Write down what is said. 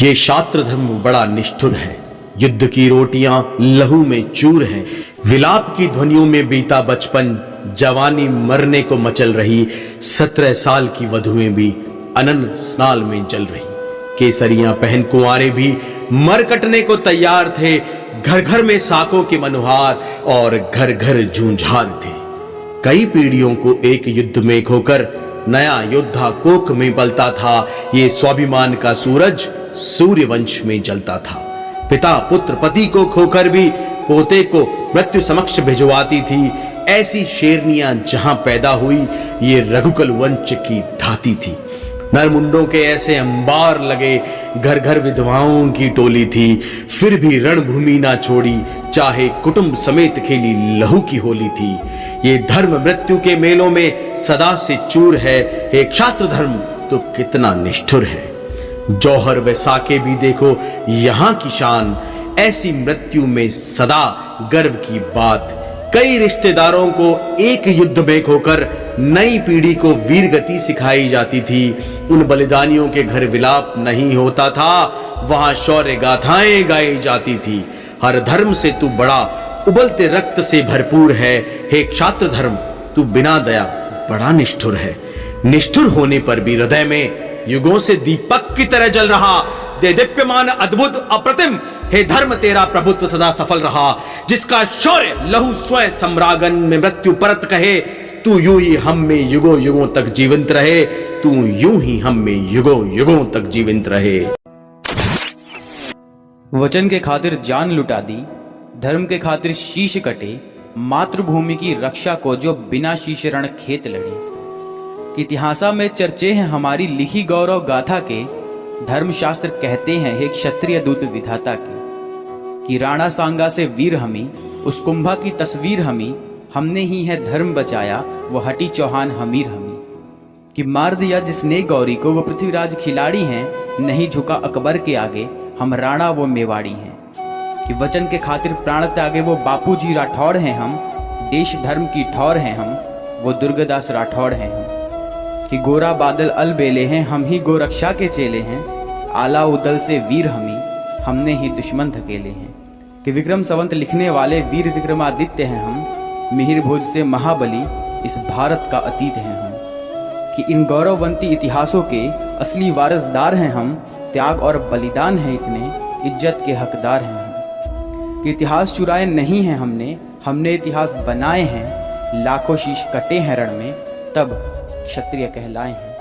ये क्षात्र धर्म बड़ा निष्ठुर है, युद्ध की रोटियां लहू में चूर है। विलाप की ध्वनियों में बीता बचपन, जवानी मरने को मचल रही। 17 साल की वधुएं भी अनन स्नाल में जल रही। केसरियां पहन कुंवारे भी मर कटने को तैयार थे। घर घर में साकों के मनुहार और घर घर जूझार थे। कई पीढ़ियों को एक युद्ध में खोकर नया योद्धा कोख में पलता था। ये स्वाभिमान का सूरज सूर्य वंश में जलता था। पिता पुत्र पति को खोकर भी पोते को मृत्यु समक्ष भिजवाती थी। ऐसी शेरनियां जहां पैदा हुई, ये रघुकुल वंश की धाती थी। नरमुंडों के ऐसे अंबार लगे, घर घर विधवाओं की टोली थी। फिर भी रणभूमि ना छोड़ी, चाहे कुटुंब समेत खेली लहू की होली थी। ये धर्म मृत्यु के मेलों में सदा से चूर है। हे क्षात्र धर्म तो कितना निष्ठुर है। जौहर व साके भी देखो यहाँ की शान, ऐसी मृत्यु में सदा गर्व की बात। कई रिश्तेदारों को एक युद्ध में खोकर नई पीढ़ी को वीर गति सिखाई जाती थी। उन बलिदानियों के घर विलाप नहीं होता था, वहां शौर्य गाथाएं गाई जाती थी। हर धर्म से तू बड़ा, उबलते रक्त से भरपूर है। हे क्षात्र धर्म तू बिना दया बड़ा निष्ठुर है। निष्ठुर होने पर भी हृदय में युगों से दीपक की तरह जल रहा। दे दीप्यमान अद्भुत अप्रतिम, हे धर्म तेरा प्रभुत्व सदा सफल रहा। जिसका शौर्य लहू स्वयं सम्रागन में मृत्यु परत कहे, तू यूं ही हम में युगों युगों तक जीवित रहे। तू यूं ही हम में युगों युगों तक जीवित रहे। वचन के खातिर जान लुटा दी, धर्म के खातिर शीश कटे। मातृभूमि की रक्षा को जो बिना शीश रण खेत लड़ी। इतिहासा में चर्चे हैं हमारी लिखी गौरव गाथा के। धर्मशास्त्र कहते हैं हे क्षत्रिय दूत विधाता के। कि राणा सांगा से वीर हमी, उस कुंभा की तस्वीर हमी। हमने ही है धर्म बचाया, वो हटी चौहान हमीर हमी। कि मार दिया जिसने गौरी को, वो पृथ्वीराज खिलाड़ी हैं। नहीं झुका अकबर के आगे, हम राणा वो मेवाड़ी हैं। कि वचन के खातिर प्राण त्यागे वो बापूजी राठौड़ हैं हम। देश धर्म की ठौर हैं हम, वो दुर्गादास राठौड़ हैं हम। कि गोरा बादल अलबेले हैं, हम ही गोरक्षा के चेले हैं। आला उदल से वीर हमी, हमने ही दुश्मन धकेले हैं। कि विक्रम संवत लिखने वाले वीर विक्रमादित्य हैं हम। मिहिर भोज से महाबली, इस भारत का अतीत हैं हम। कि इन गौरववंती इतिहासों के असली वारसदार हैं हम। त्याग और बलिदान है इतने, इज्जत के हकदार हैं हम। कि इतिहास चुराए नहीं हैं हमने इतिहास बनाए हैं। लाखों शीश कटे हैं रण में, तब क्षत्रिय कहलाए हैं।